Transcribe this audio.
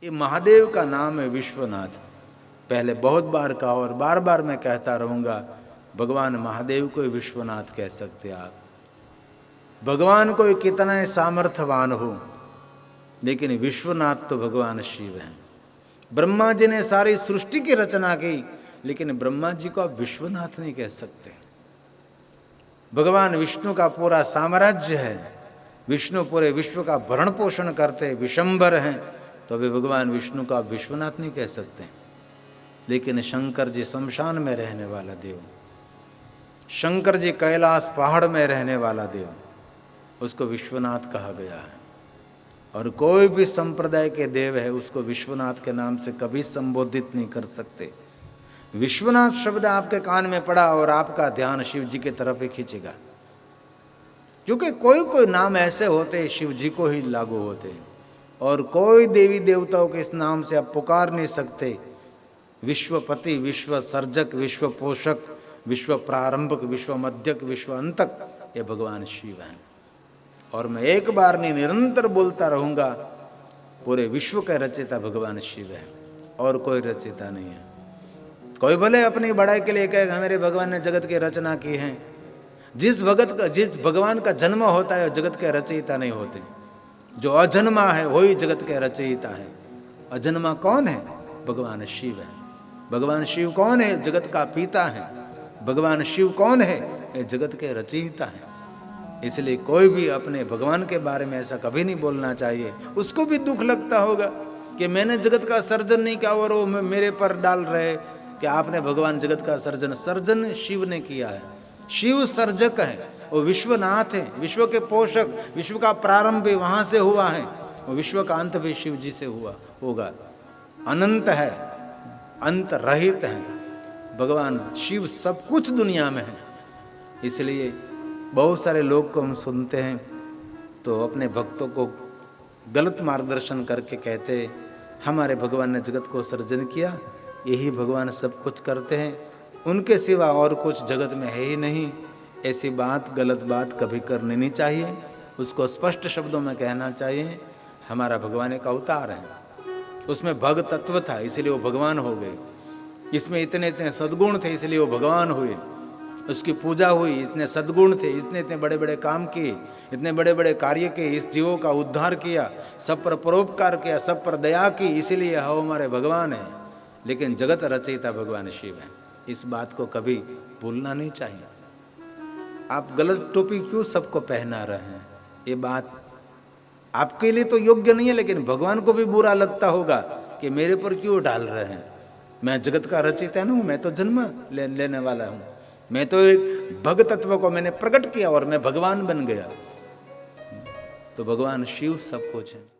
ये महादेव का नाम है विश्वनाथ। पहले बहुत बार कहा और बार बार मैं कहता रहूंगा, भगवान महादेव को विश्वनाथ कह सकते आप। भगवान को कितना सामर्थ्यवान हो, लेकिन विश्वनाथ तो भगवान शिव हैं। ब्रह्मा जी ने सारी सृष्टि की रचना की, लेकिन ब्रह्मा जी को आप विश्वनाथ नहीं कह सकते। भगवान विष्णु का पूरा साम्राज्य है, विष्णु पूरे विश्व का भरण पोषण करते विशंबर हैं, तो अभी भगवान विष्णु को आप विश्वनाथ नहीं कह सकते। लेकिन शंकर जी शमशान में रहने वाला देव, शंकर जी कैलाश पहाड़ में रहने वाला देव, उसको विश्वनाथ कहा गया है। और कोई भी संप्रदाय के देव है उसको विश्वनाथ के नाम से कभी संबोधित नहीं कर सकते। विश्वनाथ शब्द आपके कान में पड़ा और आपका ध्यान शिव जी की तरफ ही खींचेगा, क्योंकि कोई कोई नाम ऐसे होते हैं शिव जी को ही लागू होते हैं, और कोई देवी देवताओं के इस नाम से आप पुकार नहीं सकते। विश्वपति, विश्व सर्जक, विश्व पोषक, विश्व प्रारंभक, विश्व मध्यक, विश्व अंतक, ये भगवान शिव हैं। और मैं एक बार नहीं निरंतर बोलता रहूंगा, पूरे विश्व का रचयिता भगवान शिव है और कोई रचयिता नहीं है। कोई भले अपनी बड़ाई के लिए कहेगा मेरे भगवान ने जगत की रचना की है। जिस भगवान का जन्म होता है जगत के रचयिता नहीं होते। जो अजन्मा है वही जगत के रचयिता है। अजन्मा कौन है? भगवान शिव है। भगवान शिव कौन है? जगत का पिता है। भगवान शिव कौन है? ये जगत के रचयिता है। इसलिए कोई भी अपने भगवान के बारे में ऐसा कभी नहीं बोलना चाहिए। उसको भी दुख लगता होगा कि मैंने जगत का सर्जन नहीं किया और वो मेरे पर डाल रहे कि आपने भगवान जगत का सर्जन शिव ने किया है। शिव सर्जक है, वो विश्वनाथ है, विश्व के पोषक, विश्व का प्रारंभ भी वहां से हुआ है, वो विश्व का अंत भी शिव जी से हुआ होगा। अनंत है, अंत रहित है। भगवान शिव सब कुछ दुनिया में है। इसलिए बहुत सारे लोग को हम सुनते हैं तो अपने भक्तों को गलत मार्गदर्शन करके कहते हैं हमारे भगवान ने जगत को सर्जन किया, यही भगवान सब कुछ करते हैं, उनके सिवा और कुछ जगत में है ही नहीं। ऐसी बात, गलत बात कभी करनी नहीं चाहिए। उसको स्पष्ट शब्दों में कहना चाहिए हमारा भगवान एक अवतार है, उसमें भग तत्व था इसलिए वो भगवान हो गए। इसमें इतने इतने सद्गुण थे इसलिए वो भगवान हुए। उसकी पूजा हुई, इतने सद्गुण थे, इतने इतने बड़े बड़े काम किए, इतने बड़े बड़े कार्य किए, इस जीवों का उद्धार किया, सब पर परोपकार किया, सब पर दया की, इसीलिए हम हमारे भगवान हैं। लेकिन जगत रचयिता भगवान शिव है। इस बात को कभी भूलना नहीं चाहिए। आप गलत टोपी क्यों सबको पहना रहे हैं? ये बात आपके लिए तो योग्य नहीं है, लेकिन भगवान को भी बुरा लगता होगा कि मेरे पर क्यों डाल रहे हैं। मैं जगत का रचयिता नहीं हूं, मैं तो जन्म लेने वाला हूं। मैं तो एक भग तत्व को मैंने प्रकट किया और मैं भगवान बन गया। तो भगवान शिव सब कुछ है।